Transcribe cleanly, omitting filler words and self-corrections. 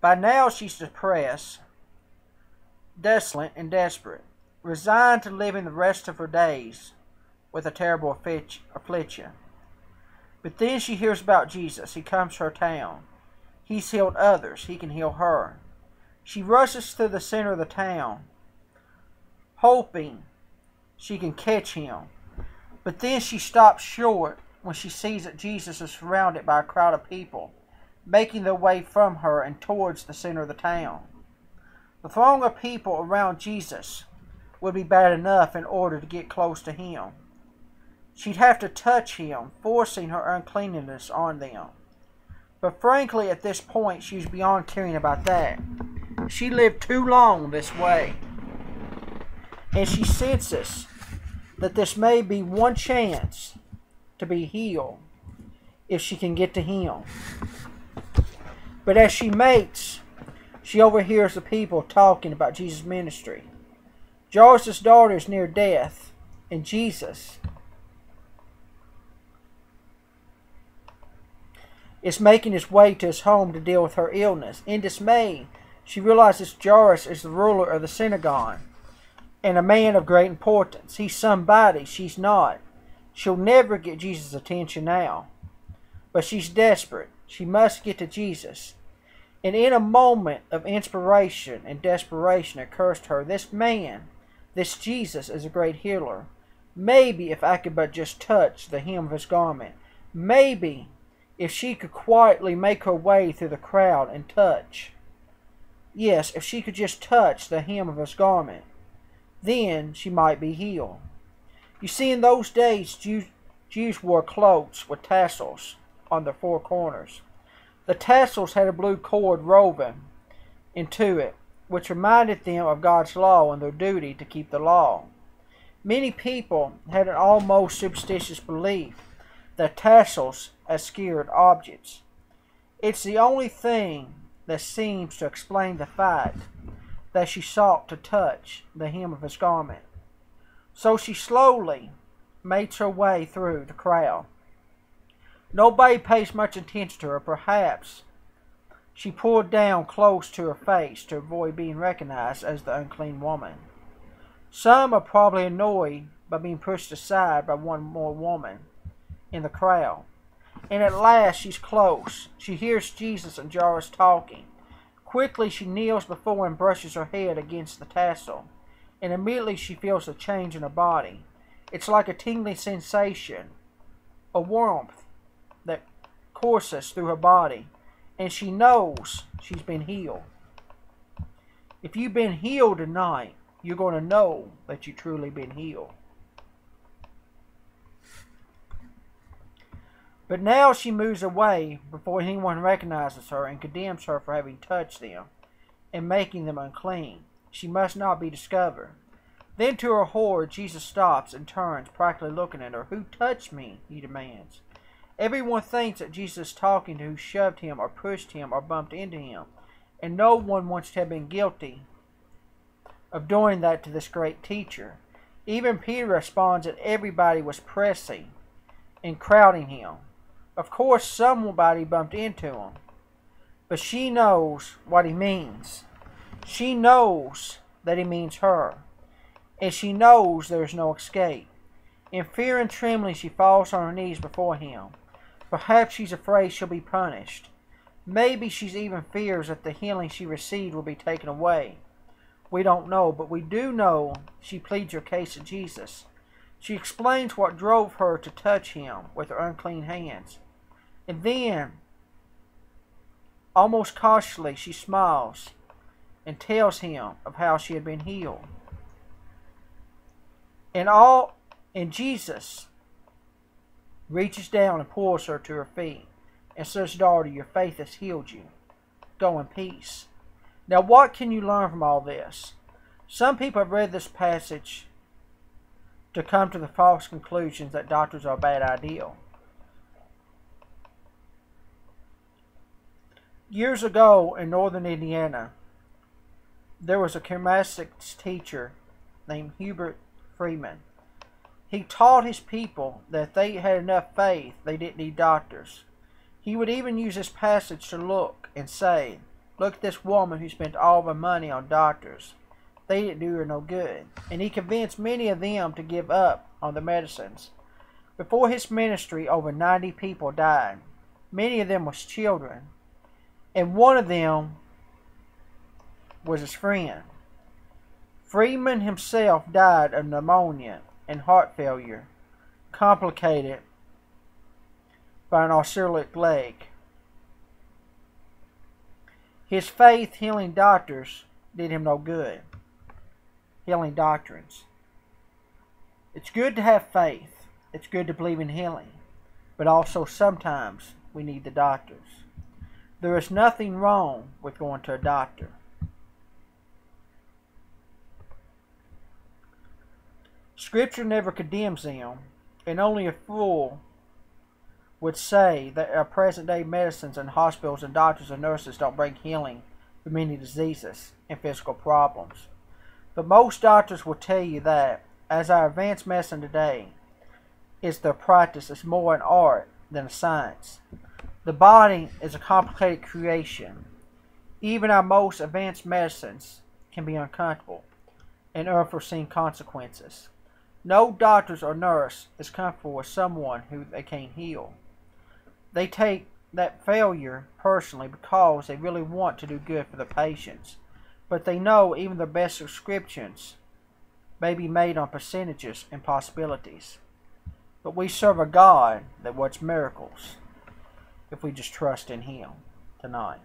By now she's depressed, desolate, and desperate, resigned to living the rest of her days with a terrible affliction. But then she hears about Jesus. He comes to her town. He's healed others. He can heal her. She rushes to the center of the town, hoping she can catch him. But then she stops short when she sees that Jesus is surrounded by a crowd of people, making their way from her and towards the center of the town. The throng of people around Jesus would be bad enough in order to get close to him. She'd have to touch him, forcing her uncleanness on them. But frankly, at this point, she was beyond caring about that. She lived too long this way. And she senses that this may be one chance to be healed if she can get to him. But as she makes, she overhears the people talking about Jesus' ministry. Jairus' daughter is near death, and Jesus is making his way to his home to deal with her illness. In dismay, she realizes Jairus is the ruler of the synagogue and a man of great importance. He's somebody. She's not. She'll never get Jesus' attention now. But she's desperate. She must get to Jesus. And in a moment of inspiration and desperation, it occurs to her, this man, this Jesus, is a great healer. Maybe if I could but just touch the hem of his garment. Maybe if she could quietly make her way through the crowd and touch. Yes, if she could just touch the hem of his garment, then she might be healed. You see, in those days, Jews wore cloaks with tassels on their four corners. The tassels had a blue cord woven into it, which reminded them of God's law and their duty to keep the law. Many people had an almost superstitious belief that tassels as scared objects. It's the only thing that seems to explain the fact that she sought to touch the hem of his garment. So she slowly makes her way through the crowd. Nobody pays much attention to her. Perhaps she pulled down close to her face to avoid being recognized as the unclean woman. Some are probably annoyed by being pushed aside by one more woman in the crowd. And at last she's close. She hears Jesus and Jairus talking. Quickly she kneels before and brushes her head against the tassel. And immediately she feels a change in her body. It's like a tingling sensation, a warmth that courses through her body. And she knows she's been healed. If you've been healed tonight, you're going to know that you've truly been healed. But now she moves away before anyone recognizes her and condemns her for having touched them and making them unclean. She must not be discovered. Then to her horror, Jesus stops and turns, practically looking at her. "Who touched me?" he demands. Everyone thinks that Jesus is talking to who shoved him or pushed him or bumped into him, and no one wants to have been guilty of doing that to this great teacher. Even Peter responds that everybody was pressing and crowding him. Of course, somebody bumped into him, but she knows what he means. She knows that he means her, and she knows there is no escape. In fear and trembling, she falls on her knees before him. Perhaps she's afraid she'll be punished. Maybe she's even fears that the healing she received will be taken away. We don't know, but we do know she pleads her case to Jesus. She explains what drove her to touch him with her unclean hands. And then, almost cautiously, she smiles and tells him of how she had been healed. And Jesus reaches down and pulls her to her feet and says, "Daughter, your faith has healed you. Go in peace." Now, what can you learn from all this? Some people have read this passage to come to the false conclusions that doctors are a bad idea. Years ago in northern Indiana, there was a gymnastics teacher named Hubert Freeman. He taught his people that if they had enough faith, they didn't need doctors. He would even use this passage to look and say Look at this woman who spent all of her money on doctors. They didn't do her no good. And he convinced many of them to give up on the medicines. Before his ministry, over 90 people died. Many of them was children. And one of them was his friend. Freeman himself died of pneumonia and heart failure, complicated by an ulcerated leg. His faith healing doctors did him no good. Healing doctrines. It's good to have faith. It's good to believe in healing. But also sometimes we need the doctors. There is nothing wrong with going to a doctor. Scripture never condemns them, and only a fool would say that our present-day medicines and hospitals and doctors and nurses don't bring healing for many diseases and physical problems. But most doctors will tell you that, as our advanced medicine today is their practice, is more an art than a science. The body is a complicated creation. Even our most advanced medicines can be uncomfortable and unforeseen consequences. No doctor or nurse is comfortable with someone who they can't heal. They take that failure personally because they really want to do good for the patients. But they know even the best prescriptions may be made on percentages and possibilities. But we serve a God that works miracles if we just trust in Him tonight.